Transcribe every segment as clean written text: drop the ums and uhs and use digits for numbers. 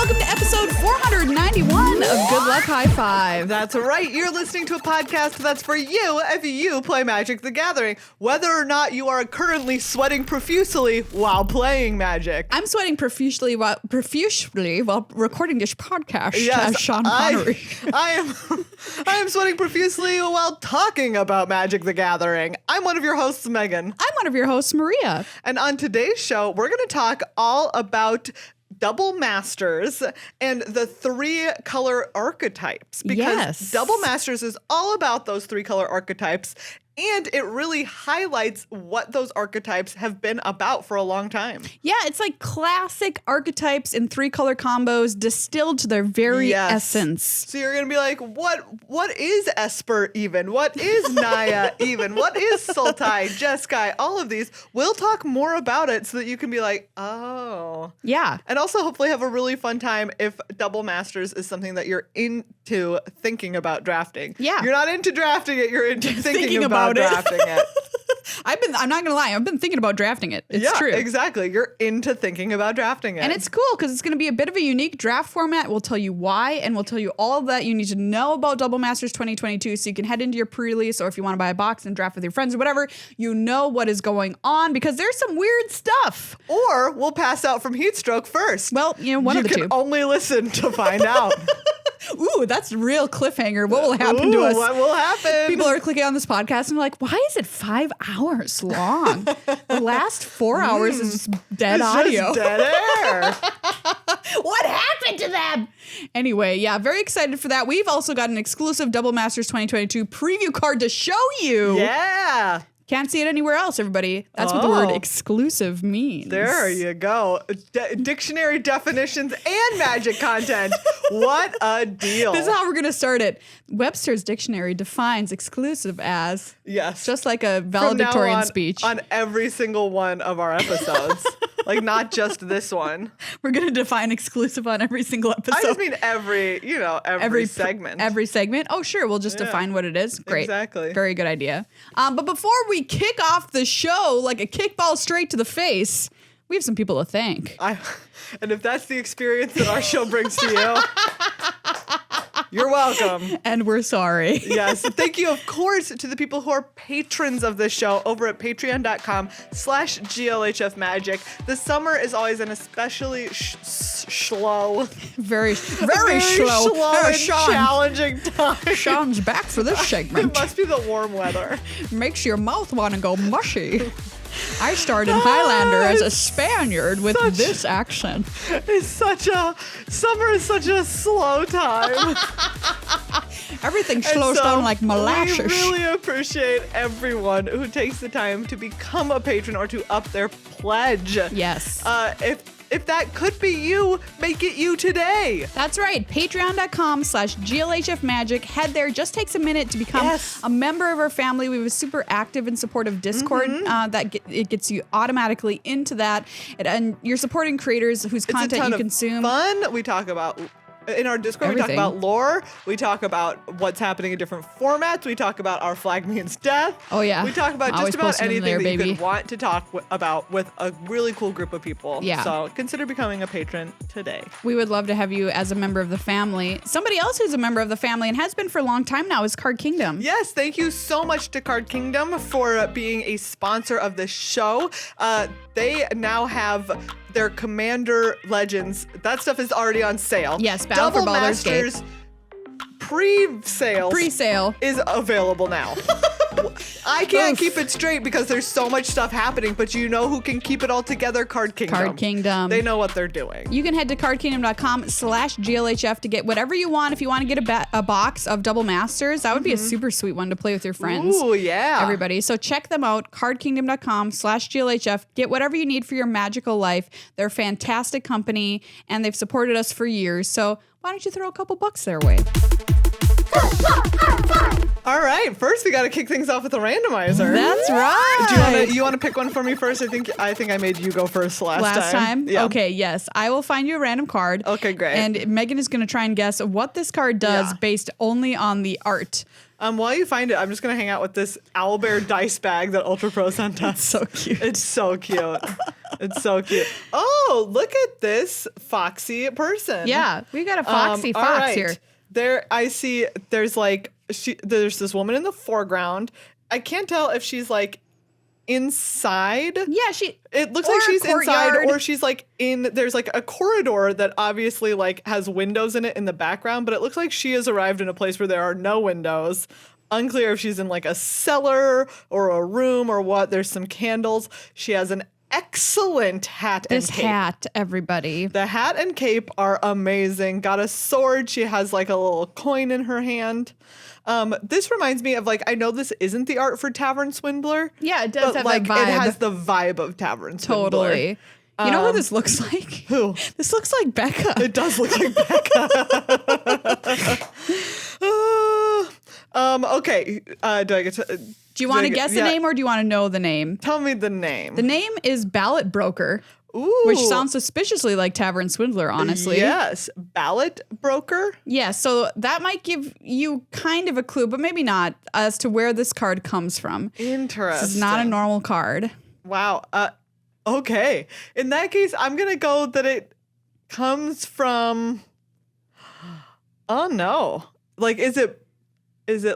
welcome to episode 491 of Good Luck High Five. That's right. You're listening to a podcast that's for you if you play Magic the Gathering, whether or not you are currently sweating profusely while playing Magic. I'm sweating profusely while recording this podcast Yes, as Sean Connery. I am sweating profusely while talking about Magic the Gathering. I'm one of your hosts, Megan. I'm one of your hosts, Maria. And on today's show, we're going to talk all about Double Masters and the 3 color archetypes. Because Double Masters is all about those 3 color archetypes. And it really highlights what those archetypes have been about for a long time. Yeah, it's like classic archetypes in 3 color combos distilled to their very essence. So you're going to be like, what is Esper even? What is Naya even? What is Sultai, Jeskai? All of these. We'll talk more about it so that you can be like, oh. Yeah. And also hopefully have a really fun time if Double Masters is something that you're into thinking about drafting. Yeah. You're not into drafting it, you're into thinking about drafting it. I'm not gonna lie, I've been thinking about drafting it. It's true. Exactly. You're into thinking about drafting it. And it's cool because it's going to be a bit of a unique draft format. We'll tell you why, and we'll tell you all that you need to know about Double Masters 2022 so you can head into your pre-release, or if you want to buy a box and draft with your friends or whatever, you know what is going on because there's some weird stuff. Or we'll pass out from heat stroke first. Well, one of the two. You can only listen to find out. Ooh, that's a real cliffhanger. What will happen to us? What will happen? People are clicking on this podcast and like, why is it 5 hours long? The last 4 hours is just dead audio. Just dead air. What happened to them? Anyway, yeah, very excited for that. We've also got an exclusive Double Masters 2022 preview card to show you. Yeah. Can't see it anywhere else, everybody. That's what the word exclusive means. There you go. Dictionary definitions and magic content. What a deal. This is how we're going to start it. Webster's dictionary defines exclusive as just like a valedictorian speech. On every single one of our episodes. Like not just this one. We're going to define exclusive on every single episode. I just mean every segment. Every segment? Oh, sure. We'll just define what it is. Great. Exactly. Very good idea. But before we kick off the show like a kickball straight to the face, we have some people to thank. And if that's the experience that our show brings to you, you're welcome. And we're sorry. Yes. Thank you, of course, to the people who are patrons of this show over at patreon.com/GLHF Magic. The summer is always an especially slow. Very slow and challenging time. Sean's back for this segment. It must be the warm weather. Makes your mouth want to go mushy. I starred in Highlander as a Spaniard with this accent. Summer is such a slow time. Everything slows down like molasses. We really appreciate everyone who takes the time to become a patron or to up their pledge. Yes. If that could be you, make it you today. That's right. Patreon.com/GLHF Magic. Head there. Just takes a minute to become a member of our family. We have a super active and supportive Discord it gets you automatically into that. And you're supporting creators whose content you consume. It's fun. We talk about... In our Discord, we talk about lore. We talk about what's happening in different formats. We talk about our flag means death. Oh, yeah. We talk about Always just about anything there, that baby. you could want to talk about with a really cool group of people. Yeah. So consider becoming a patron today. We would love to have you as a member of the family. Somebody else who's a member of the family and has been for a long time now is Card Kingdom. Yes, thank you so much to Card Kingdom for being a sponsor of the show. They now have their Commander Legends. That stuff is already on sale. Yes, Battle for Baldur's Gate. Pre-sale is available now. I can't keep it straight because there's so much stuff happening, but you know who can keep it all together? Card Kingdom. Card Kingdom. They know what they're doing. You can head to cardkingdom.com/GLHF to get whatever you want. If you want to get a box of Double Masters, that would be a super sweet one to play with your friends. Ooh, yeah. Everybody. So check them out, cardkingdom.com/GLHF. Get whatever you need for your magical life. They're a fantastic company, and they've supported us for years. So why don't you throw a couple bucks their way? All right, first we got to kick things off with a randomizer. That's right. Do you want to pick one for me first? I think I made you go first last time. Yeah. Okay, yes. I will find you a random card. Okay, great. And Megan is going to try and guess what this card does based only on the art. While you find it, I'm just going to hang out with this owlbear dice bag that Ultra Pro sent us. It's so cute. It's so cute. It's so cute. Oh, look at this foxy person. Yeah, we got a foxy fox here. There, I see. There's there's this woman in the foreground. I can't tell if she's like inside. Yeah, it looks like she's inside, or she's like there's like a corridor that obviously like has windows in it in the background, but it looks like she has arrived in a place where there are no windows. Unclear if she's in like a cellar or a room or what. There's some candles. She has an excellent hat and cape. This hat, everybody. The hat and cape are amazing. Got a sword. She has like a little coin in her hand. This reminds me of like, I know this isn't the art for Tavern Swindler. Yeah, it does have like, that vibe. It has the vibe of Tavern Swindler. Totally. You know who this looks like? Who? This looks like Becca. It does look like Becca. Okay. Do I get to... Do you want to guess the name or do you want to know the name? Tell me the name. The name is Ballot Broker. Ooh. Which sounds suspiciously like Tavern Swindler, honestly. Yes. Ballot Broker? Yeah, so that might give you kind of a clue, but maybe not, as to where this card comes from. Interesting. This is not a normal card. Wow. Okay. In that case, I'm going to go that it comes from... Oh, no. Like, is it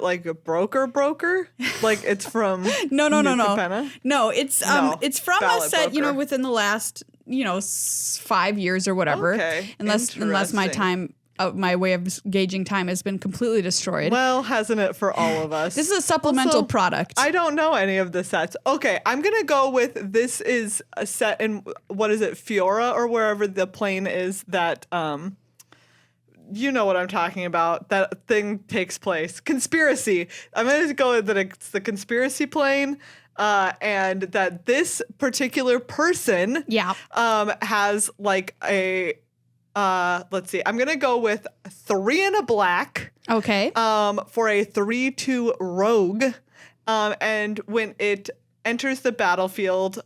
like a broker? Like it's from No. Capenna? No, it's from a set, broker. within the last, 5 years or whatever. Okay. Unless my way of gauging time has been completely destroyed. Well, hasn't it for all of us? This is a supplemental product. I don't know any of the sets. Okay, I'm going to go with this is a set in, what is it, Fiora or wherever the plane is that you know what I'm talking about. That thing takes place. Conspiracy. I'm going to go with that it's the conspiracy plane, and that this particular person has like a, let's see. I'm going to go with 3 and a black. Okay. For a 3/2 rogue. And when it enters the battlefield,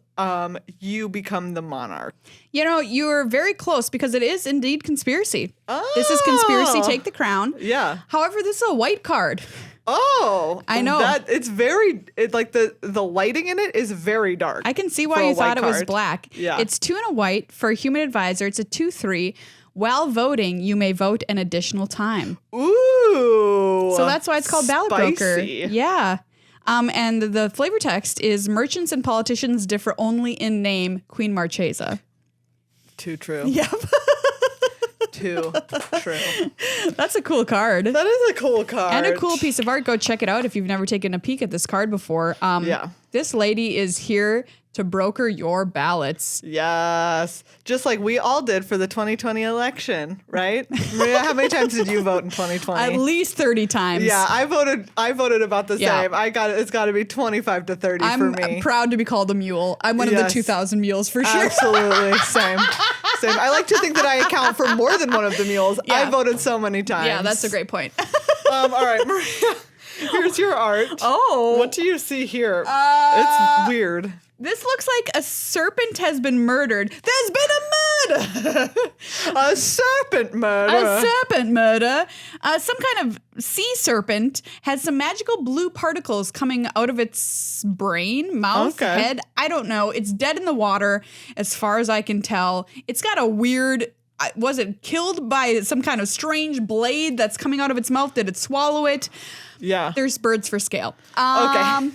you become the monarch. You're very close because it is indeed conspiracy. Oh. This is conspiracy, take the crown. Yeah. However, this is a white card. Oh. I know. It's very, like the lighting in it is very dark. I can see why you thought it was black. Yeah. It's 2 and a white for a human advisor. It's a 2/3. While voting, you may vote an additional time. Ooh. So that's why it's called Ballot Broker. Spicy. Yeah. And the flavor text is merchants and politicians differ only in name, Queen Marchesa. Too true. Yep. Too true. That's a cool card. That is a cool card. And a cool piece of art. Go check it out if you've never taken a peek at this card before. This lady is here to broker your ballots. Yes. Just like we all did for the 2020 election, right? Maria, how many times did you vote in 2020? At least 30 times. Yeah, I voted about the same. It's got to be 25 to 30 for me. I'm proud to be called a mule. I'm one of the 2,000 mules for sure. Absolutely. Same. I like to think that I account for more than one of the mules. Yeah. I voted so many times. Yeah, that's a great point. All right, Maria. Here's your art. Oh. What do you see here? It's weird. This looks like a serpent has been murdered. There's been a murder! A serpent murder. A serpent murder. Some kind of sea serpent has some magical blue particles coming out of its brain, mouth, head. I don't know. It's dead in the water, as far as I can tell. It's got a weird... Was it killed by some kind of strange blade that's coming out of its mouth? Did it swallow it? Yeah. There's birds for scale. Okay.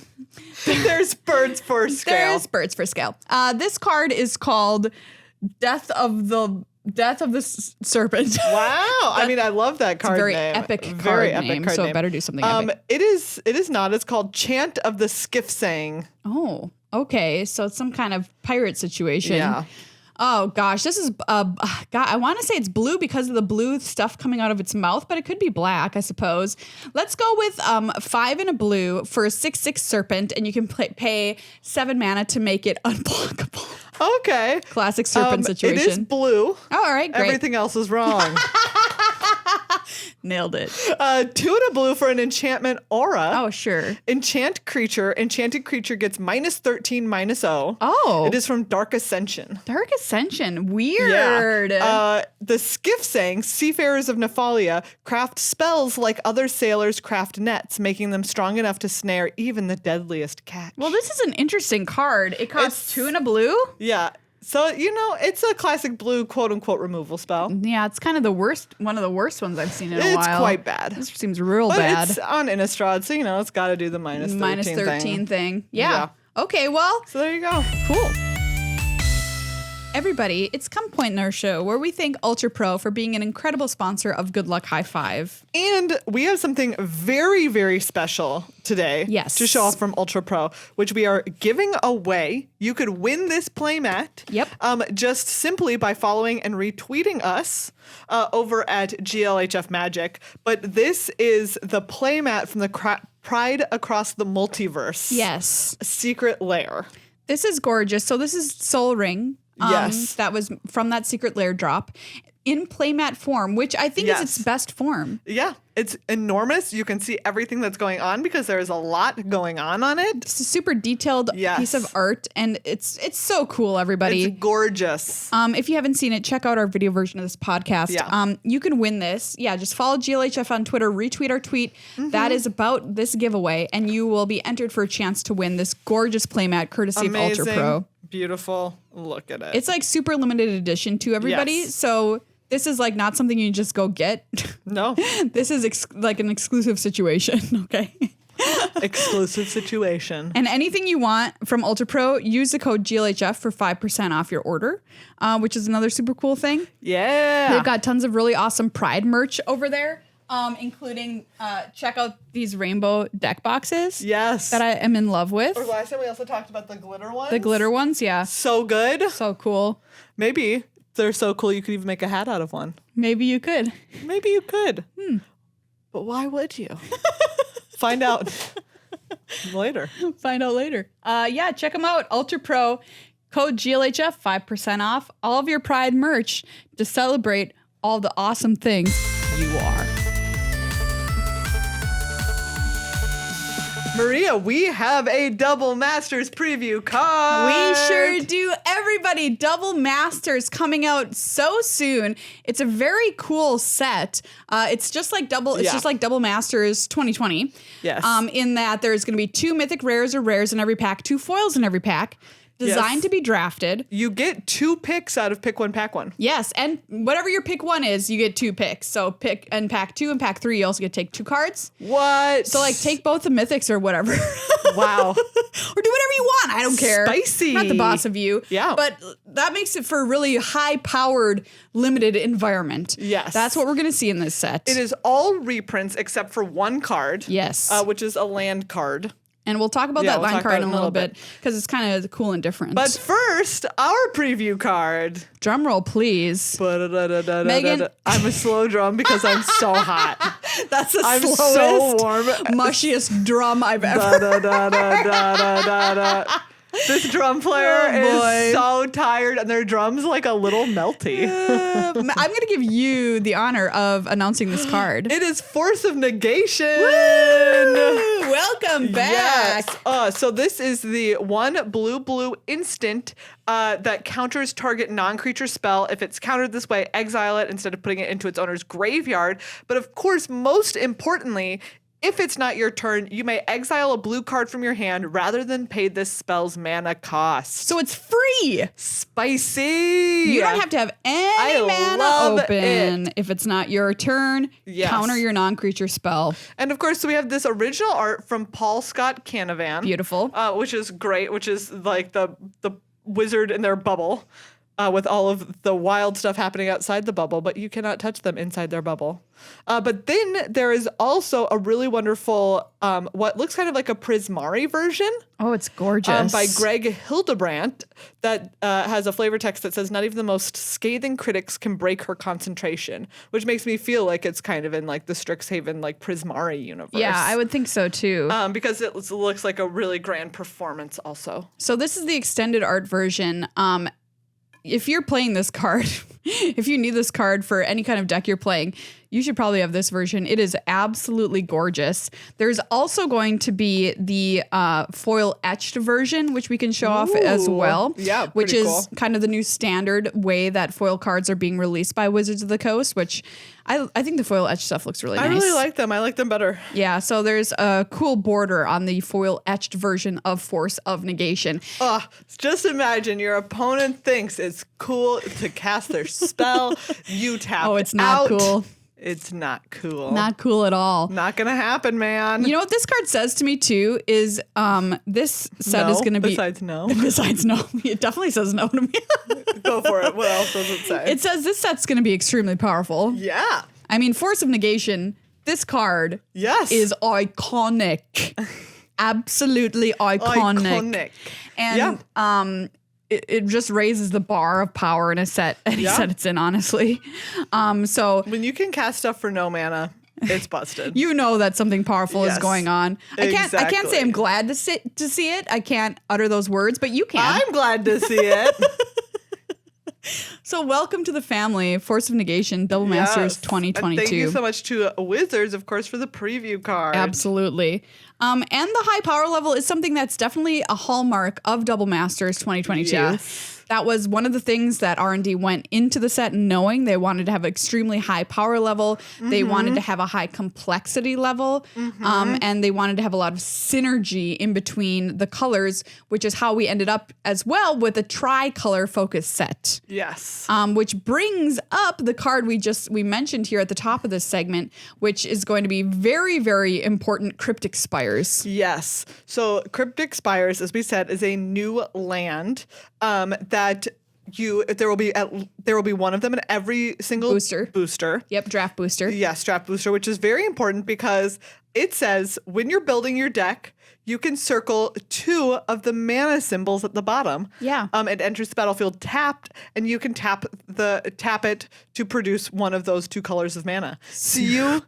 There's birds for scale. There's birds for scale. This card is called Death of the Serpent. Wow. I mean, I love that card name. name. Epic card name, so it better do something epic. It is not. It's called Chant of the Skiff Saying. Oh, okay. So it's some kind of pirate situation. Yeah. Oh gosh, this is God. I want to say it's blue because of the blue stuff coming out of its mouth, but it could be black, I suppose. Let's go with 5 and a blue for a 6/6 serpent, and you can pay 7 mana to make it unblockable. Okay, classic serpent situation. It is blue. Oh, all right, great. Everything else is wrong. Nailed it. 2 and a blue for an enchantment aura. Oh, sure. Enchanted creature gets -13, -0. Oh. It is from Dark Ascension. Dark Ascension. Weird. Yeah. The skiff saying, seafarers of Nephalia craft spells like other sailors craft nets, making them strong enough to snare even the deadliest catch. Well, this is an interesting card. It costs 2 and a blue. Yeah. So, it's a classic blue quote-unquote removal spell. Yeah, it's kind of one of the worst ones I've seen in a while. It's quite bad. This seems real but bad. It's on Innistrad, so, it's got to do the minus 13 thing. Yeah. Okay, well. So there you go. Cool. Everybody, it's come point in our show where we thank Ultra Pro for being an incredible sponsor of Good Luck High Five. And we have something very, very special today to show off from Ultra Pro, which we are giving away. You could win this playmat just simply by following and retweeting us over at GLHF Magic. But this is the playmat from the Pride Across the Multiverse. Yes. Secret Lair. This is gorgeous. So this is Soul Ring. That was from that Secret Lair drop in playmat form, which I think is its best form. Yeah, it's enormous. You can see everything that's going on because there is a lot going on it. It's a super detailed piece of art, and it's so cool, everybody. It's gorgeous. If you haven't seen it, check out our video version of this podcast. Yeah. You can win this. Yeah, just follow GLHF on Twitter, retweet our tweet. That is about this giveaway, and you will be entered for a chance to win this gorgeous playmat courtesy of Ultra Pro. Beautiful. Look at it. It's like super limited edition to everybody. So this is like not something you just go get. No. This is like an exclusive situation. Okay. Exclusive situation. And anything you want from Ultra Pro, use the code GLHF for 5% off your order, which is another super cool thing. Yeah. They've got tons of really awesome Pride merch over there. Including check out these rainbow deck boxes. Yes. That I am in love with. Or last time we also talked about the glitter ones. The glitter ones, yeah. So good. So cool. Maybe they're so cool you could even make a hat out of one. Maybe you could. Maybe you could. But why would you? Find out later. Find out later. Yeah, check them out. Ultra Pro, code GLHF, 5% off all of your Pride merch to celebrate all the awesome things you are. Maria, we have a Double Masters preview card. We sure do. Everybody, Double Masters coming out so soon. It's a very cool set. It's just like Double Masters 2020. Yes. In that there's going to be 2 mythic rares or rares in every pack, 2 foils in every pack. Designed to be drafted. You get 2 picks out of pick 1, pack 1. Yes, and whatever your pick 1 is, you get 2 picks. So pick in pack 2 and pack 3, you also get to take 2 cards. What? So like take both the mythics or whatever. Wow. Or do whatever you want. I don't care. Spicy. I'm not the boss of you. Yeah. But that makes it for a really high-powered, limited environment. Yes. That's what we're going to see in this set. It is all reprints except for 1 card. Yes. Which is a land card. And we'll talk about that land card in a little bit because it's kind of cool and different. But first, our preview card. Drum roll, please. Meghan. I'm a slow drum because I'm so hot. That's the I'm slowest, so warm. mushiest drum I've ever. This drum player is so tired, and their drum's like a little melty. I'm going to give you the honor of announcing this card. It is Force of Negation. Woo! Welcome back. Yes. So this is the 1 blue instant that counters target non-creature spell. If it's countered this way, exile it instead of putting it into its owner's graveyard. But of course, most importantly, if it's not your turn, you may exile a blue card from your hand rather than pay this spell's mana cost. So it's free. Spicy. You don't have to have any mana open if it's not your turn. Yes. Counter your non-creature spell. And of course, we have this original art from Paul Scott Canavan. Beautiful. Which is great, which is like the wizard in their bubble. With all of the wild stuff happening outside the bubble, but you cannot touch them inside their bubble. But then there is also a really wonderful, what looks kind of like a Prismari version. Oh, it's gorgeous. By Greg Hildebrandt that has a flavor text that says, not even the most scathing critics can break her concentration, which makes me feel like it's kind of in like the Strixhaven, like Prismari universe. Yeah, I would think so too. Because it looks like a really grand performance also. So this is the extended art version. If you're playing this card, if you need this card for any kind of deck you're playing, You should probably have this version. It is absolutely gorgeous. There's also going to be the foil etched version, which we can show off as well. Yeah, which is cool. kind of the new standard way that foil cards are being released by Wizards of the Coast, which I think the foil etched stuff looks really nice. I really like them. I like them better. Yeah, so there's a cool border on the foil etched version of Force of Negation. Just imagine your opponent thinks it's cool to cast their spell. You tap Oh, it's not out. cool. It's not cool. Not cool at all. Not gonna happen, man. You know what this card says to me too is this set is going to be Besides no. Besides no. It definitely says no to me. Go for it. What else does it say? It says this set's going to be extremely powerful. Yeah. I mean, Force of Negation, this card is iconic. Absolutely iconic. And it just raises the bar of power in a set, any set it's in, honestly. So when you can cast stuff for no mana, it's busted. You know that something powerful is going on. I can't Exactly. say I'm glad to see it. I can't utter those words, but you can. I'm glad to see it. So welcome to the family, Force of Negation, Double Masters 2022. And thank you so much to Wizards, of course, for the preview card. Absolutely. And the high power level is something that's definitely a hallmark of Double Masters 2022. Yes. That was one of the things that R&D went into the set knowing they wanted to have extremely high power level. They wanted to have a high complexity level. And they wanted to have a lot of synergy in between the colors, which is how we ended up as well with a tri-color focus set. Yes. Which brings up the card we mentioned here at the top of this segment, which is going to be very, very important, Cryptic Spires. Yes. So Cryptic Spires, as we said, is a new land that there will be one of them in every single booster. Yep, draft booster. Yes, draft booster, which is very important because it says when you're building your deck, you can circle 2 of the mana symbols at the bottom. Yeah. It enters the battlefield tapped, and you can tap it to produce one of those 2 colors of mana. So you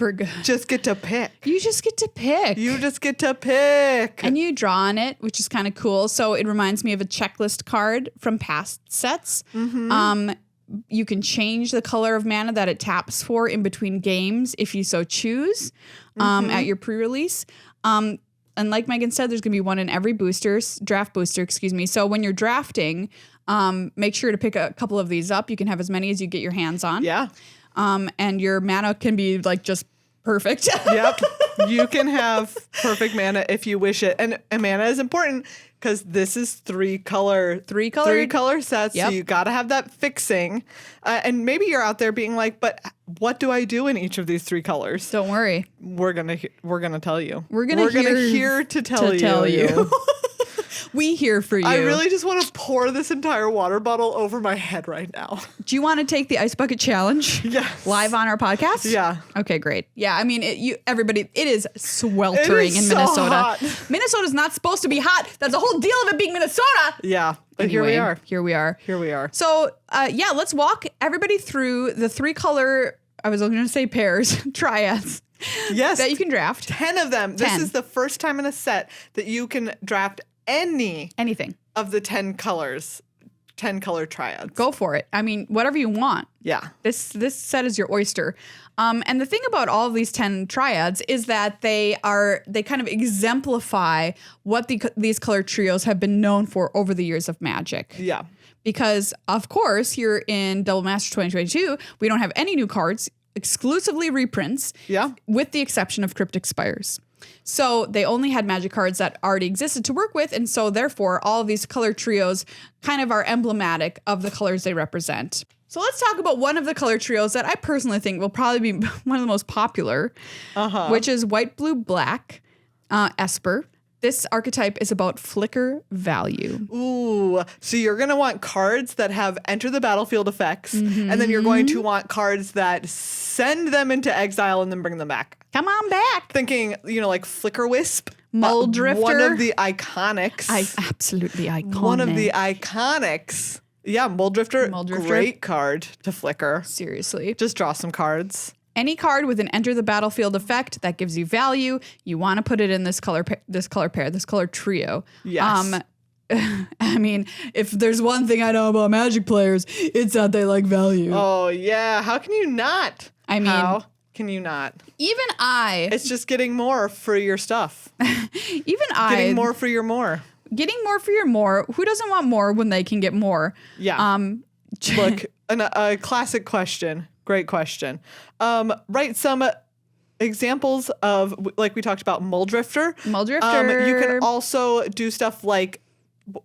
just get to pick. You just get to pick. You just get to pick. And you draw on it, which is kind of cool. So it reminds me of a checklist card from past sets. You can change the color of mana that it taps for in between games if you so choose at your pre-release. And like Megan said, there's going to be one in every draft booster, excuse me. So when you're drafting, make sure to pick a couple of these up. You can have as many as you get your hands on. Yeah. And your mana can be like just perfect. Yep. You can have perfect mana if you wish it. And mana is important because this is 3 color sets. Yep. So you got to have that fixing. And maybe you're out there being like, but what do I do in each of these 3 colors? Don't worry. We're going to tell you. We're here to tell you. We here for you. I really just want to pour this entire water bottle over my head right now. Do you want to take the Ice Bucket Challenge? Yes. Live on our podcast? Yeah. Okay, great. Yeah, I mean, it is sweltering in Minnesota. Hot. Minnesota's not supposed to be hot. That's the whole deal of it being Minnesota. Yeah. But anyway, Here we are. So, let's walk everybody through the 3 color, I was going to say pairs, triads. Yes. That you can draft. 10 of them. 10. This is the first time in a set that you can draft anything of the 10 color triads. Go for it. I mean, whatever you want. Yeah. This set is your oyster. And the thing about all of these 10 triads is that they kind of exemplify what these color trios have been known for over the years of Magic. Yeah. Because, of course, here in Double Masters 2022, we don't have any new cards, exclusively reprints, with the exception of Cryptic Spires. So they only had Magic cards that already existed to work with, and so therefore all of these color trios kind of are emblematic of the colors they represent. So let's talk about one of the color trios that I personally think will probably be one of the most popular, which is white, blue, black, Esper. This archetype is about flicker value. Ooh, so you're going to want cards that have enter the battlefield effects, and then you're going to want cards that send them into exile and then bring them back. Come on back. Thinking, like Flicker Wisp. Muldrifter. One of the iconics. Absolutely iconic. One of the iconics. Yeah, Muldrifter. Great card to flicker. Seriously. Just draw some cards. Any card with an enter the battlefield effect that gives you value, you want to put it in this color trio. Yes. I mean, if there's one thing I know about Magic players, it's that they like value. Oh, yeah. How can you not? I mean, can you not? Even I. It's just getting more for your stuff. Even I. Getting more for your more. Getting more for your more. Who doesn't want more when they can get more? Yeah. Look, a classic question. Great question. Write some examples of, like we talked about, Muldrifter. Muldrifter. You can also do stuff like,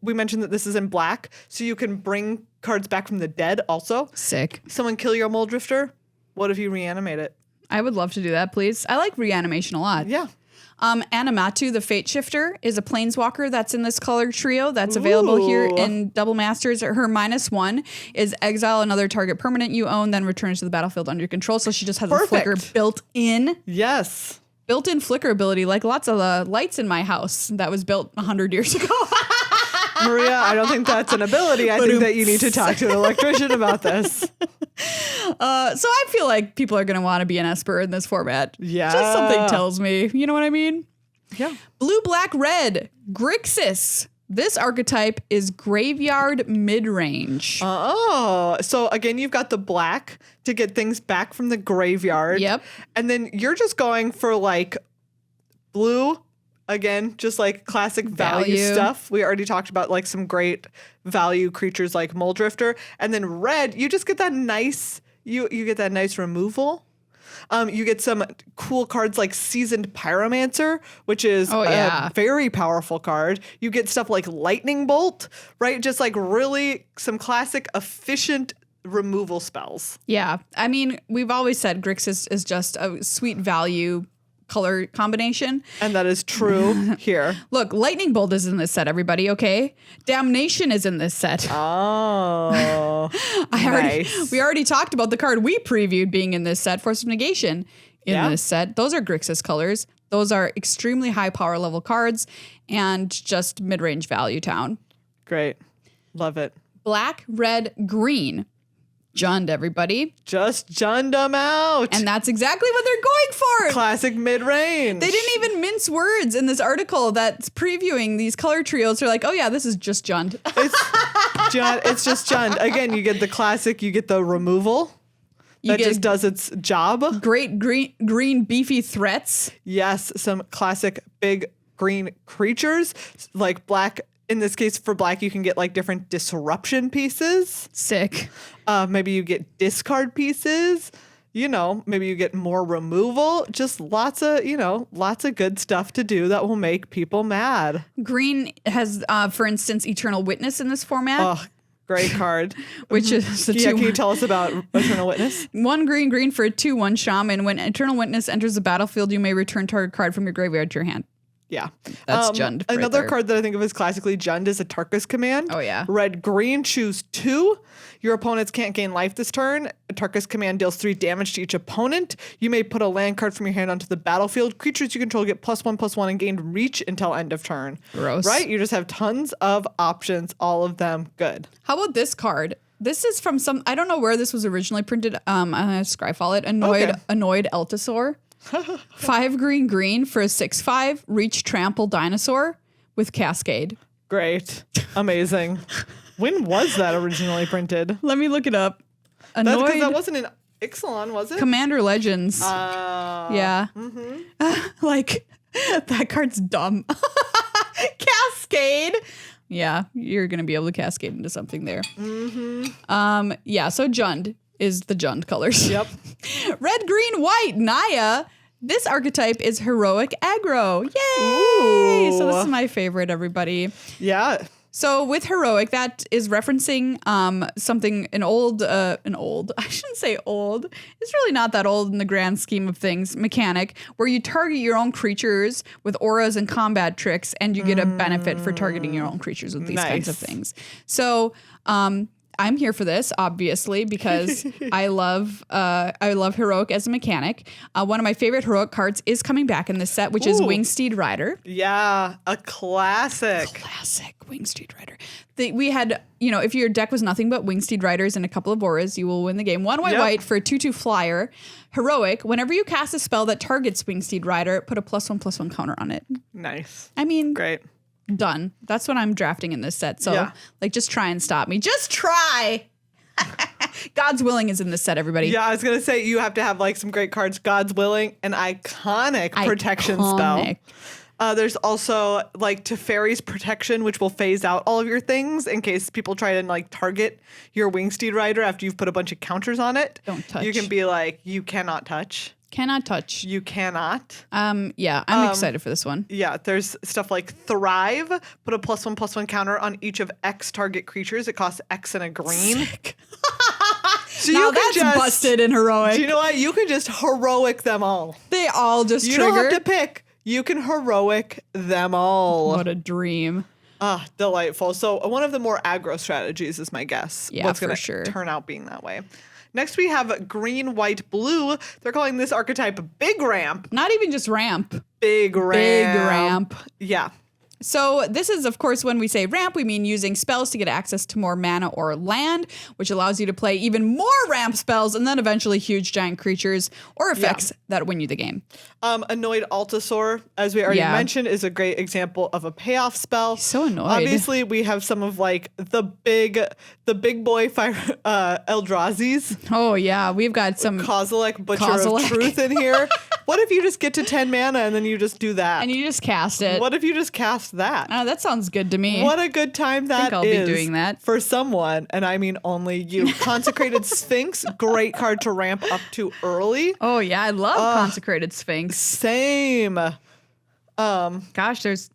we mentioned that this is in black, so you can bring cards back from the dead also. Sick. Someone kill your Muldrifter. What if you reanimate it? I would love to do that, please. I like reanimation a lot. Yeah. Animatu, the Fate Shifter, is a planeswalker that's in this color trio that's available here in Double Masters. Her -1 is exile another target permanent you own, then returns to the battlefield under your control. So she just has a flicker built in. Yes. Built-in flicker ability, like lots of the lights in my house that was built 100 years ago. Maria, I don't think that's an ability. I think that you need to talk to an electrician about this. So I feel like people are going to want to be an Esper in this format. Yeah. Just something tells me. You know what I mean? Yeah. Blue, black, red. Grixis. This archetype is graveyard mid-range. Oh, so again, you've got the black to get things back from the graveyard. Yep. And then you're just going for like blue. Again, just like classic value stuff. We already talked about like some great value creatures like Muldrifter. And then red, you just get that nice, you get that nice removal. You get some cool cards like Seasoned Pyromancer, which is a very powerful card. You get stuff like Lightning Bolt, right? Just like really some classic efficient removal spells. Yeah. I mean, we've always said Grixis is just a sweet value color combination. And that is true here. Look, Lightning Bolt is in this set, everybody, okay? Damnation is in this set. Oh, nice. We already talked about the card we previewed being in this set, Force of Negation in this set. Those are Grixis colors. Those are extremely high power level cards and just mid-range value town. Great. Love it. Black, red, green. Jund, everybody. Just Jund them out. And that's exactly what they're going for. Classic mid-range. They didn't even mince words in this article that's previewing these color trios. They're like, oh yeah, this is just Jund. It's just Jund. Again, you get the classic, you get the removal. That just does its job. Great green beefy threats. Yes, some classic big green creatures. Like black, in this case for black, you can get like different disruption pieces. Sick. Maybe you get discard pieces. You know, maybe you get more removal. Just lots of good stuff to do that will make people mad. Green has, for instance, Eternal Witness in this format. Oh, great card. Which is the can you tell us about Eternal Witness? 1 green for a 2/1 shaman. When Eternal Witness enters the battlefield, you may return target card from your graveyard to your hand. Yeah. That's Jund. Another card that I think of as classically Jund is a Tarkus Command. Oh, yeah. Red, green, choose 2. Your opponents can't gain life this turn. A Tarkus Command deals 3 damage to each opponent. You may put a land card from your hand onto the battlefield. Creatures you control get +1/+1 and gain reach until end of turn. Gross. Right? You just have tons of options, all of them good. How about this card? This is from I don't know where this was originally printed. Scryfall it. Annoyed Eltasaur. 5 green for a 6/5 reach trample dinosaur with Cascade. Great. Amazing. When was that originally printed? Let me look it up. That's because that wasn't in Ixalan, was it? Commander Legends. Yeah. Mm-hmm. Like, that card's dumb. Cascade. Yeah, you're going to be able to cascade into something there. Mm-hmm. Yeah, so Jund is the Jund colors. Yep. Red, green, white, Naya. This archetype is heroic aggro. Yay! Ooh. So this is my favorite, everybody. Yeah. So with heroic, that is referencing something an old, I shouldn't say old. It's really not that old in the grand scheme of things. Mechanic where you target your own creatures with auras and combat tricks, and you get a benefit for targeting your own creatures with these kinds of things. So I'm here for this, obviously, because I love heroic as a mechanic. One of my favorite heroic cards is coming back in this set, which is Wingsteed Rider. Yeah, a classic. Classic Wingsteed Rider. We had, if your deck was nothing but Wingsteed Riders and a couple of auras, you will win the game. 1 white for a 2/2 flyer. Heroic. Whenever you cast a spell that targets Wingsteed Rider, put a +1/+1 counter on it. Nice. I mean, great. Done. That's what I'm drafting in this set. So, just try and stop me. Just try. God's Willing is in this set, everybody. Yeah, I was going to say you have to have like some great cards. God's Willing, an iconic protection spell. There's also like Teferi's Protection, which will phase out all of your things in case people try to like target your Wingsteed Rider after you've put a bunch of counters on it. Don't touch. You can be like, you cannot touch. Cannot touch. You cannot. Yeah, I'm excited for this one. Yeah, there's stuff like Thrive. Put a +1/+1 counter on each of X target creatures. It costs X and a green. Sick. So now that's busted in heroic. Do you know what? You can just heroic them all. They all just trigger. You don't have to pick. You can heroic them all. What a dream. Ah, delightful. So one of the more aggro strategies is my guess. Yeah, what's going sure. to turn out being that way. Next, we have green, white, blue. They're calling this archetype Big Ramp. Not even just ramp. Big Ramp. Big Ramp. Yeah. So this is, of course, when we say ramp, we mean using spells to get access to more mana or land, which allows you to play even more ramp spells and then eventually huge giant creatures or effects that win you the game. Annoyed Altasaur, as we already mentioned, is a great example of a payoff spell. He's so annoyed. Obviously, we have some of like the big boy fire Eldrazi's. Oh yeah, we've got some Kozilek Butcher of Truth in here. What if you just get to 10 mana and then you just do that? And you just cast it. What if you just cast that? That sounds good to me. What a good time that is. I think I'll be doing that. For someone, and I mean only you. Consecrated Sphinx, great card to ramp up to early. Oh yeah, I love Consecrated Sphinx. Same. Gosh, this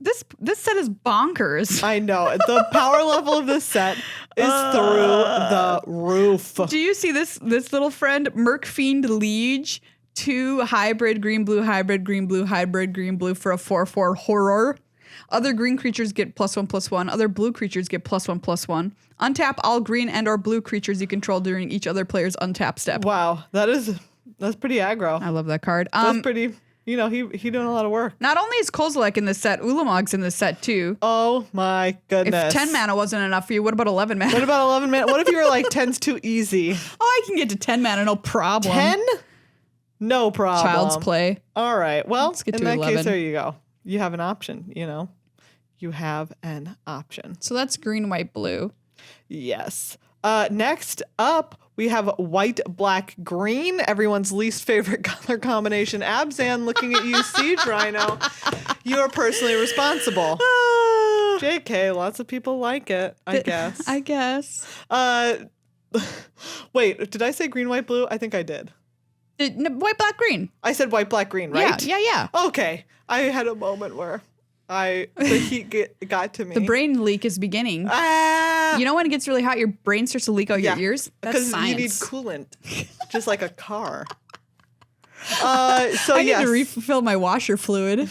set is bonkers. I know. The power level of this set is through the roof. Do you see this little friend, Mercfiend Liege? 2 hybrid green blue hybrid green blue hybrid green blue for a 4/4 horror. Other green creatures get +1/+1. Other blue creatures get +1/+1. Untap all green and or blue creatures you control during each other player's untap step. Wow, that's pretty aggro. I love that card. That's pretty. You know, he doing a lot of work. Not only is Kozilek in this set, Ulamog's in this set too. Oh my goodness. If 10 mana wasn't enough for you, what about 11 mana? What about 11 mana? What if you were like 10's too easy? Oh, I can get to 10 mana, no problem. 10? No problem. Child's play. All right. Well, Let's get in to that 11. case, there you go. You have an option, you know. You have an option. So that's green, white, blue. Yes. Next up, we have white, black, green. Everyone's least favorite color combination. Abzan, looking at you, Siege Rhino. You are personally responsible. JK, lots of people like it, I guess. I guess. Wait, did I say green, white, blue? I think I did. White, black, green. I said white, black, green, right? Yeah. Okay. I had a moment where the heat got to me. The brain leak is beginning. You know when it gets really hot, your brain starts to leak out your ears? That's science. You need coolant, just like a car. I need to refill my washer fluid.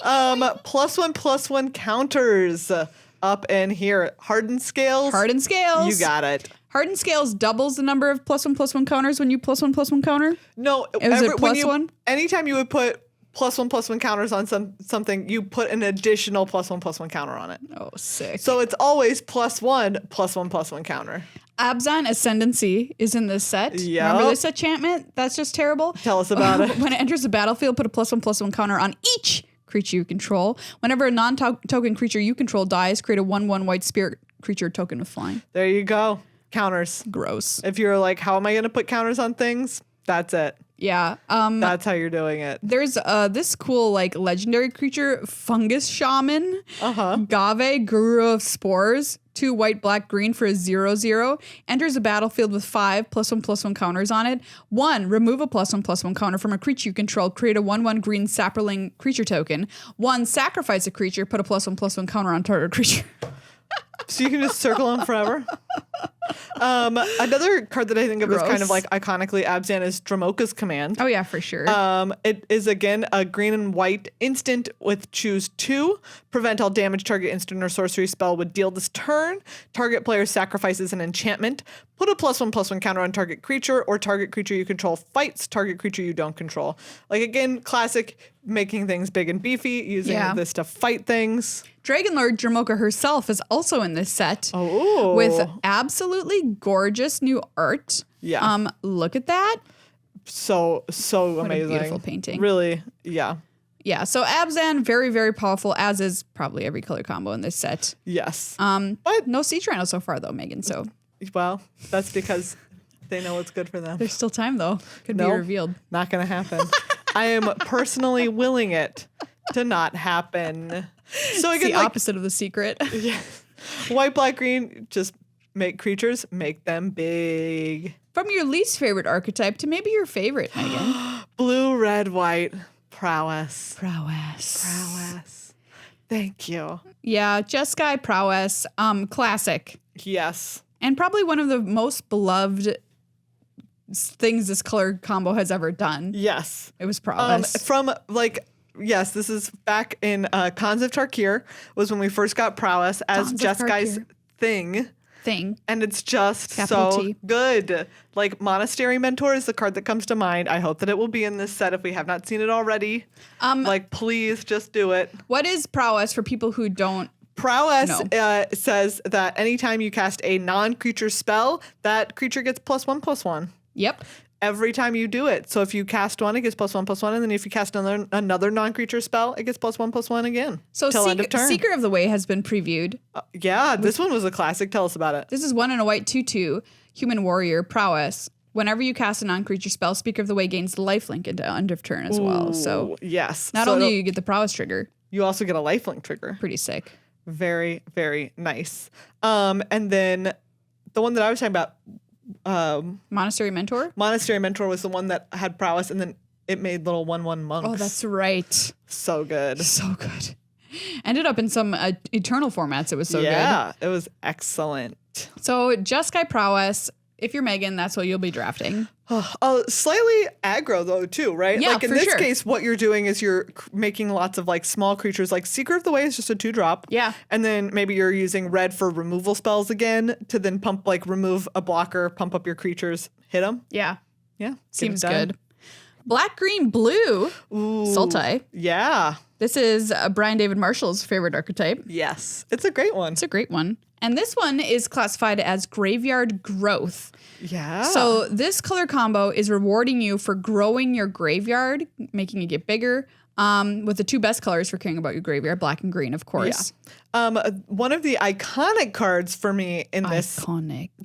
+1/+1 counters up in here. Hardened Scales. Hardened Scales. You got it. Hardened Scales doubles the number of +1/+1 counters when you +1/+1 counter? No. Is it +1? Anytime you would put +1/+1 counters on something, you put an additional +1/+1 counter on it. Oh, sick. So it's always +1/+1 counter. Abzan Ascendancy is in this set. Yeah. Remember this enchantment? That's just terrible. Tell us about it. When it enters the battlefield, put a +1/+1 counter on each creature you control. Whenever a non-token creature you control dies, create a 1/1 white spirit creature token with flying. There you go. Counters. Gross. If you're like, how am I going to put counters on things? That's it. Yeah. That's how you're doing it. There's this cool like legendary creature, Fungus Shaman. Gave, Guru of Spores. 2 white, black, green for a 0/0. Enters the battlefield with 5 +1/+1 counters on it. 1, remove a +1/+1 counter from a creature you control. Create a 1/1 green sapperling creature token. 1, sacrifice a creature. Put a +1/+1 counter on target creature. So you can just circle them forever. Another card that I think of as kind of like iconically Abzan is Dramoka's Command. Oh yeah, for sure. It is again a green and white instant with choose 2. Prevent all damage target instant or sorcery spell would deal this turn. Target player sacrifices an enchantment. Put a +1/+1 counter on target creature, or target creature you control fights target creature you don't control. Like again, classic making things big and beefy, using this to fight things. Dragonlord Dramoka herself is also in this set. Oh. With absolutely gorgeous new art. Yeah. Look at that. So What amazing. a beautiful painting. Really, yeah. Yeah, so Abzan, very, very powerful, as is probably every color combo in this set. Yes. But no Siege Rhino so far, though, Megan, so. Well, that's because They know what's good for them. There's still time, though. Could be Nope, revealed. Not going to happen. I am personally willing it to not happen. So It's again, the opposite of the secret. Yeah. White, black, green, just make creatures, make them big. From your least favorite archetype to maybe your favorite, Megan. Blue, red, white, prowess. Prowess. Thank you. Yeah, Jeskai prowess. Classic. Yes. And probably one of the most beloved things this color combo has ever done. Yes. It was prowess. From like, yes, this is back in Khans of Tarkir was when we first got prowess as Jeskai's thing. And it's just Capital so T. good. Like Monastery Mentor is the card that comes to mind. I hope that it will be in this set if we have not seen it already. Like, please just do it. What is prowess for people who don't? Prowess says that anytime you cast a non-creature spell, that creature gets +1/+1. Yep. Every time you do it. So if you cast one, it gets +1/+1. And then if you cast another non-creature spell, it gets +1/+1 again. So till end of turn. Seeker of the Way has been previewed. Yeah, this one was a classic. Tell us about it. This is 1 and a white 2/2 human warrior prowess. Whenever you cast a non-creature spell, Speaker of the Way gains the lifelink into end of turn as well. So yes. not only do you get the prowess trigger, you also get a lifelink trigger. Pretty sick. Very, very nice. And then the one that I was talking about, Monastery Mentor? Monastery Mentor was the one that had prowess, and then it made little 1/1 monks. Oh, that's right. So good. So good. Ended up in some Eternal formats. It was so good. Yeah, it was excellent. So Jeskai prowess. If you're Meghan, that's what you'll be drafting. Slightly aggro though too, right? Yeah, like in this case, what you're doing is you're making lots of like small creatures. Like Seeker of the Way is just a 2-drop. Yeah. And then maybe you're using red for removal spells again to then remove a blocker, pump up your creatures, hit them. Yeah. Yeah. Seems good. Black, green, blue. Ooh. Sultai. Yeah. This is Brian David Marshall's favorite archetype. Yes. It's a great one. It's a great one. And this one is classified as Graveyard Growth. Yeah. So this color combo is rewarding you for growing your graveyard, making it get bigger, with the 2 best colors for caring about your graveyard, black and green, of course. Yeah. One of the iconic cards for me in this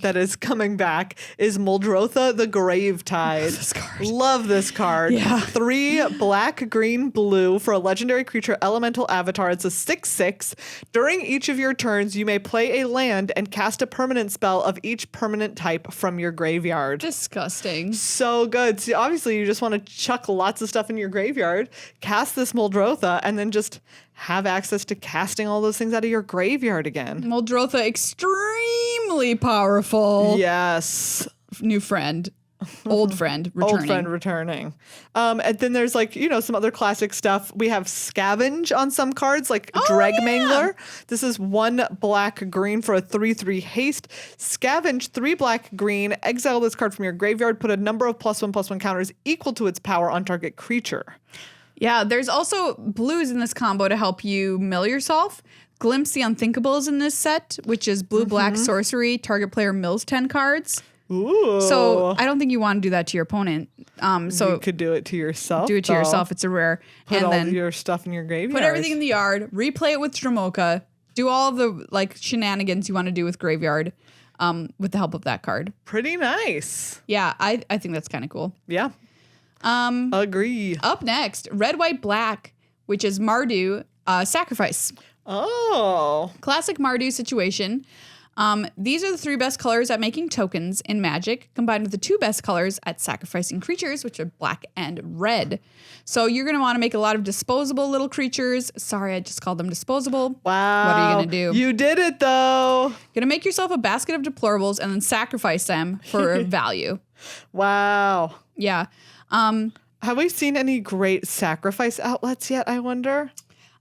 that is coming back is Muldrotha the Gravetide. This card. Love this card. Yeah. 3 black, green, blue for a legendary creature elemental avatar. It's a 6/6. During each of your turns, you may play a land and cast a permanent spell of each permanent type from your graveyard. Disgusting. So good. So obviously, you just want to chuck lots of stuff in your graveyard, cast this Muldrotha, and then just have access to casting all those things out of your graveyard again. Muldrotha, extremely powerful. Yes. New friend. Old friend returning. Old friend returning. And then there's some other classic stuff. We have Scavenge on some cards, like Dreg Mangler. This is 1 black, green for a 3/3 haste. Scavenge 3 black, green. Exile this card from your graveyard. Put a number of +1/+1 counters equal to its power on target creature. Yeah, there's also blues in this combo to help you mill yourself. Glimpse the Unthinkables in this set, which is blue-black sorcery. Target player mills 10 cards. Ooh. So I don't think you want to do that to your opponent. So you could do it to yourself. Do it to yourself. It's a rare. Put all your stuff in your graveyard. Put everything in the yard. Replay it with Dromoka. Do all of the shenanigans you want to do with graveyard with the help of that card. Pretty nice. Yeah, I think that's kind of cool. Yeah. Agree. Up next, red, white, black, which is Mardu Sacrifice. Oh. Classic Mardu situation. These are the 3 best colors at making tokens in Magic, combined with the 2 best colors at sacrificing creatures, which are black and red. So you're going to want to make a lot of disposable little creatures. Sorry, I just called them disposable. Wow. What are you going to do? You did it, though. Going to make yourself a basket of deplorables and then sacrifice them for value. Wow. Yeah. Have we seen any great sacrifice outlets yet, I wonder?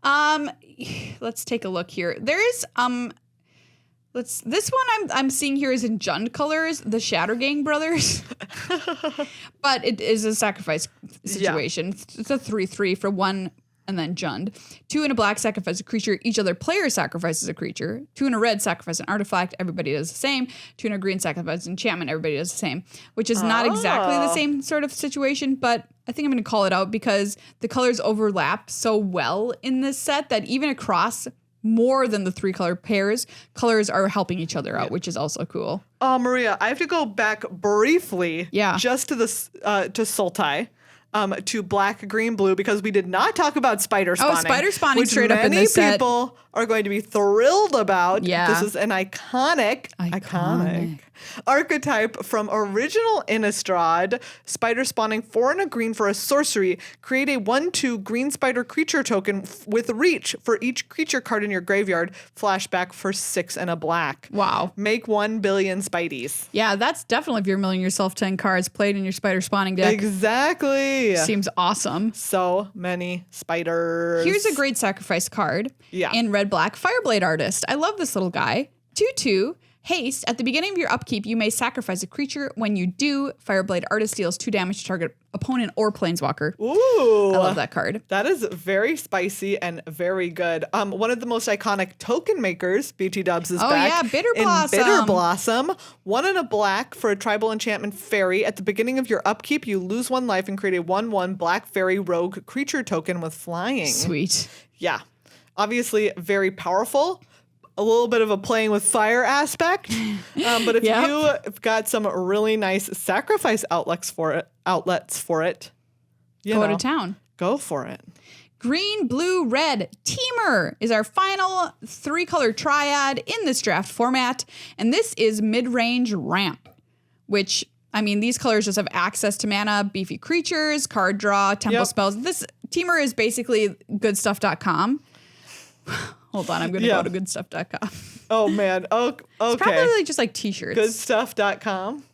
Let's take a look here. There is this one I'm seeing here is in Jund colors, the Shattergang brothers. But it is a sacrifice situation. Yeah. It's a 3/3 for 1 and then Jund. 2 in a black sacrifice a creature. Each other player sacrifices a creature. 2 in a red sacrifice an artifact. Everybody does the same. 2 in a green sacrifice an enchantment. Everybody does the same. Which is not exactly the same sort of situation, but I think I'm going to call it out because the colors overlap so well in this set that even across more than the 3 color pairs. Colors are helping each other out, which is also cool. Oh, Maria, I have to go back briefly. Yeah. Just to the to Sultai. To black, green, blue, because we did not talk about spider spawning. Oh, spider spawning which straight up in this set. many people are going to be thrilled about. Yeah. This is an iconic archetype from original Innistrad. Spider spawning 4 and a green for a sorcery. Create a 1/2 green spider creature token with reach for each creature card in your graveyard. Flashback for 6 and a black. Wow. Make 1 billion Spideys. Yeah, that's definitely if you're milling yourself 10 cards played in your spider spawning deck. Exactly. Seems awesome. So many spiders. Here's a great sacrifice card. Yeah. In red-black Fireblade Artist. I love this little guy. 2/2. Haste. At the beginning of your upkeep, you may sacrifice a creature. When you do, Fireblade Artist deals 2 damage to target opponent or planeswalker. Ooh. I love that card. That is very spicy and very good. One of the most iconic token makers, BT Dubs, is back. Oh yeah, Bitter Blossom. In Bitter Blossom. 1 and a black for a tribal enchantment fairy. At the beginning of your upkeep, you lose 1 life and create a 1/1 black fairy rogue creature token with flying. Sweet. Yeah. Obviously very powerful. A little bit of a playing with fire aspect. But if you've got some really nice sacrifice outlets for it, Go to town. Go for it. Green, blue, red. Teamer is our final 3-color triad in this draft format. And this is mid-range ramp, which, I mean, these colors just have access to mana, beefy creatures, card draw, tempo spells. This Teamer is basically goodstuff.com. Hold on, I'm going to go to goodstuff.com. Oh, man. Oh, okay. It's probably just like t-shirts. Goodstuff.com.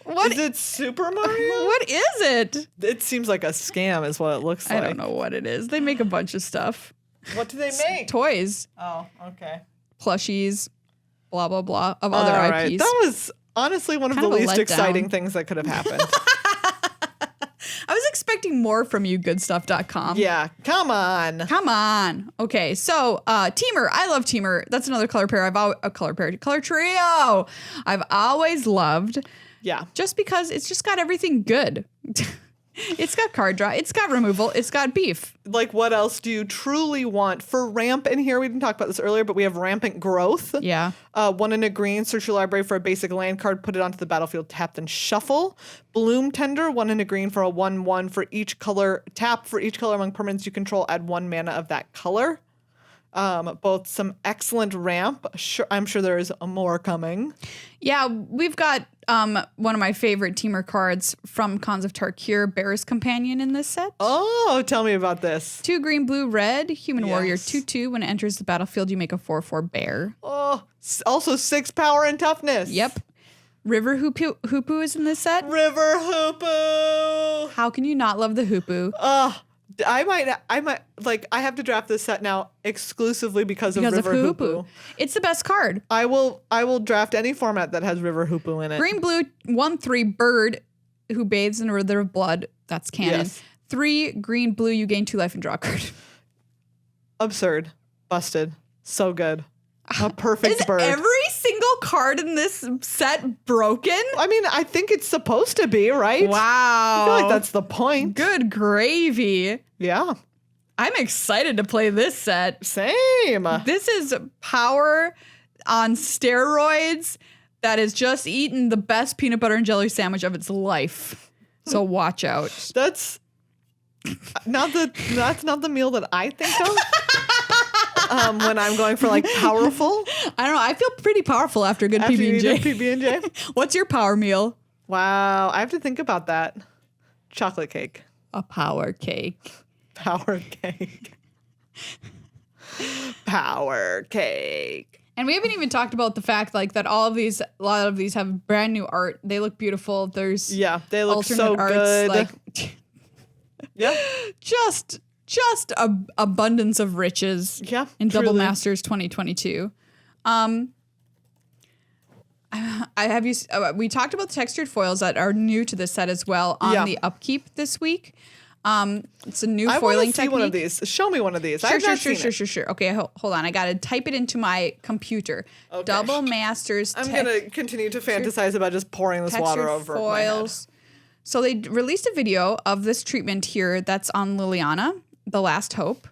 What is it, Super Mario? What is it? It seems like a scam is what it looks like. I don't know what it is. They make a bunch of stuff. What do they make? Toys. Oh, okay. Plushies, blah, blah, blah, of other All IPs. Right. That was honestly one of the least exciting things that could have happened. I was expecting more from you, goodstuff.com. Yeah, come on. Come on. Okay, so Teamer. I love Teamer. That's another color pair. Color trio. I've always loved. Yeah. Just because it's just got everything good. It's got card draw. It's got removal. It's got beef. Like, what else do you truly want? For ramp in here, we didn't talk about this earlier, but we have rampant growth. Yeah. 1 and a green, search your library for a basic land card, put it onto the battlefield, tap, then shuffle. Bloom Tender, 1 and a green for a 1/1 for each color. Tap for each color among permanents you control, add 1 mana of that color. Both some excellent ramp. I'm sure there is more coming. Yeah, we've got one of my favorite Teamer cards from Cons of Tarkir, Bear's Companion in this set. Oh, tell me about this. 2 green, blue, red, human warrior, 2/2. When it enters the battlefield, you make a 4/4 bear. Oh, also 6 power and toughness. Yep. River Hoopu is in this set. River Hoopu. How can you not love the Hoopu? I might I have to draft this set now exclusively because of River Hoopu. It's the best card. I will draft any format that has River Hoopu in it. Green, blue, 1/3 bird who bathes in a river of blood. That's canon. Yes. 3 green, blue, you gain 2 life and draw a card. Absurd. Busted. So good. A perfect bird. Is every single card in this set broken? I mean, I think it's supposed to be, right? Wow. I feel like that's the point. Good gravy. Yeah. I'm excited to play this set. Same. This is power on steroids that has just eaten the best peanut butter and jelly sandwich of its life. So watch out. That's not the meal that I think of. When I'm going for like powerful. I don't know. I feel pretty powerful after a good PB&J. PB&J. What's your power meal? Wow. I have to think about that. Chocolate cake. A power cake. Power cake. Power cake. And we haven't even talked about the fact that a lot of these have brand new art. They look beautiful. There's they look alternate so arts, good. Yeah. Just abundance of riches. Yeah. In Double Masters 2022. We talked about the textured foils that are new to this set as well on the upkeep this week. It's a new foiling technique. I want to see one of these. Show me one of these. Sure. Okay, hold on. I got to type it into my computer. Okay. Double Masters. I'm going to continue to fantasize about just pouring this water over foils. My head. So they released a video of this treatment here that's on Liliana, The Last Hope.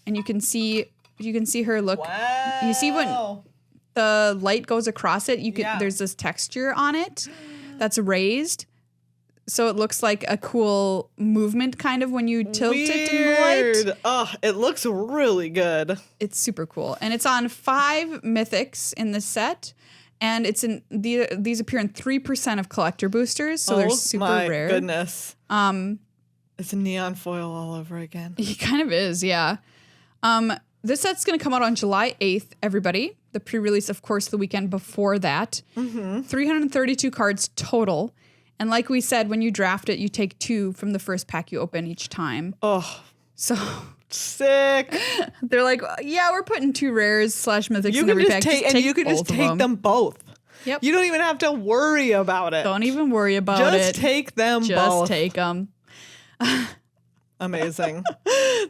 And you can see You can see her look. Wow. You see when the light goes across it, there's this texture on it that's raised. So it looks like a cool movement kind of when you tilt it in the light. Oh, it looks really good. It's super cool. And it's on 5 mythics in the set. And it's in these appear in 3% of collector boosters, so they're super rare. Oh my goodness. It's a neon foil all over again. It kind of is, yeah. This set's going to come out on July 8th, everybody. The pre-release, of course, the weekend before that. 332 cards total. And like we said, when you draft it, you take 2 from the first pack you open each time. Oh, so sick. They're like, yeah, we're putting 2 rares / mythics in every pack. You can just take them both. Yep. You don't even have to worry about it. Don't even worry about it. Just take them both. Just take them. Amazing.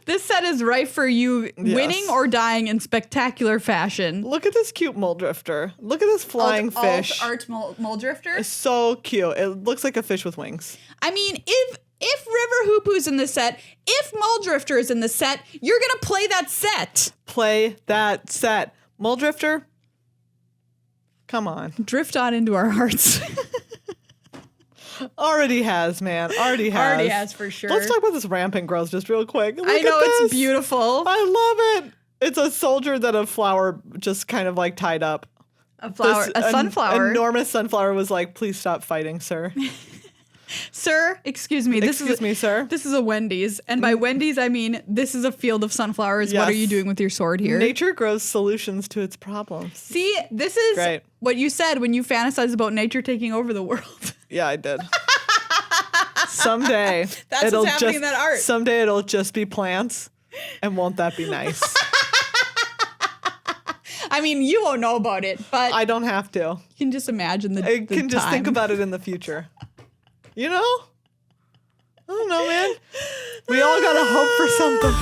This set is right for you winning or dying in spectacular fashion. Look at this cute mole drifter. Look at this flying fish. Art mole drifter. It's so cute. It looks like a fish with wings. I mean, if River Hoopoe's in the set, if Mole Drifter is in the set, you're gonna play that set. Play that set. Mole Drifter, come on. Drift on into our hearts. Already has, man. Already has. Already has for sure. Let's talk about this rampant growth just real quick. Look I know, at this. it's beautiful. I love it. It's a soldier that a flower just kind of like tied up. A flower, a sunflower. Enormous sunflower was like, please stop fighting, sir. Sir, excuse me. Excuse me, sir. This is a Wendy's. And by Wendy's, I mean, this is a field of sunflowers. Yes. What are you doing with your sword here? Nature grows solutions to its problems. See, this is great. What you said when you fantasized about nature taking over the world. Yeah, I did. Someday. That's what's happening in that art. Someday it'll just be plants. And won't that be nice? I mean, you won't know about it, but I don't have to. You can just imagine the I can just think about it in the future. You know? I don't know, man. We all gotta hope for something.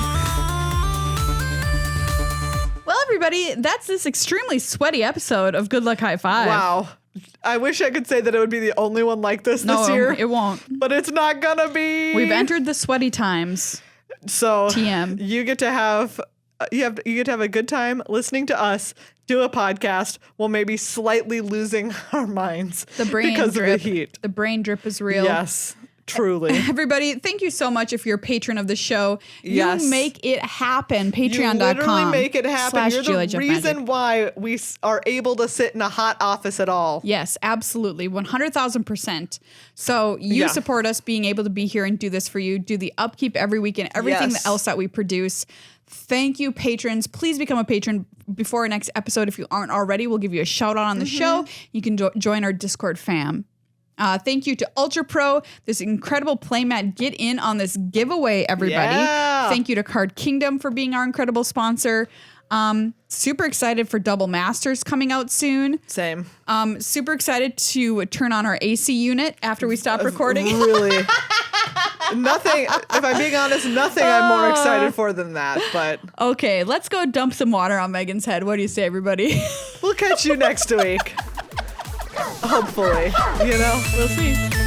Well, everybody, that's this extremely sweaty episode of Good Luck High Five. Wow. I wish I could say that it would be the only one like this year. It won't. But it's not gonna be. We've entered the sweaty times. So TM. You get to have a good time listening to us do a podcast while maybe slightly losing our minds because drip. of the heat. The brain drip is real. Yes. Truly. Everybody, thank you so much if you're a patron of the show. Yes. You make it happen. Patreon.com. You literally make it happen. You're the GLHF reason Magic. why we are able to sit in a hot office at all. Yes, absolutely. 100,000%. So you support us being able to be here and do this for you, do the upkeep every week and everything else that we produce. Thank you, patrons. Please become a patron before our next episode. If you aren't already, we'll give you a shout out on the show. You can join our Discord fam. Thank you to Ultra Pro, this incredible playmat. Get in on this giveaway, everybody. Yeah. Thank you to Card Kingdom for being our incredible sponsor. Super excited for Double Masters coming out soon. Same. Super excited to turn on our AC unit after we stop recording. Really. Nothing, if I'm being honest, nothing I'm more excited for than that. But okay, let's go dump some water on Megan's head. What do you say, everybody? We'll catch you next week. Hopefully, you know, we'll see.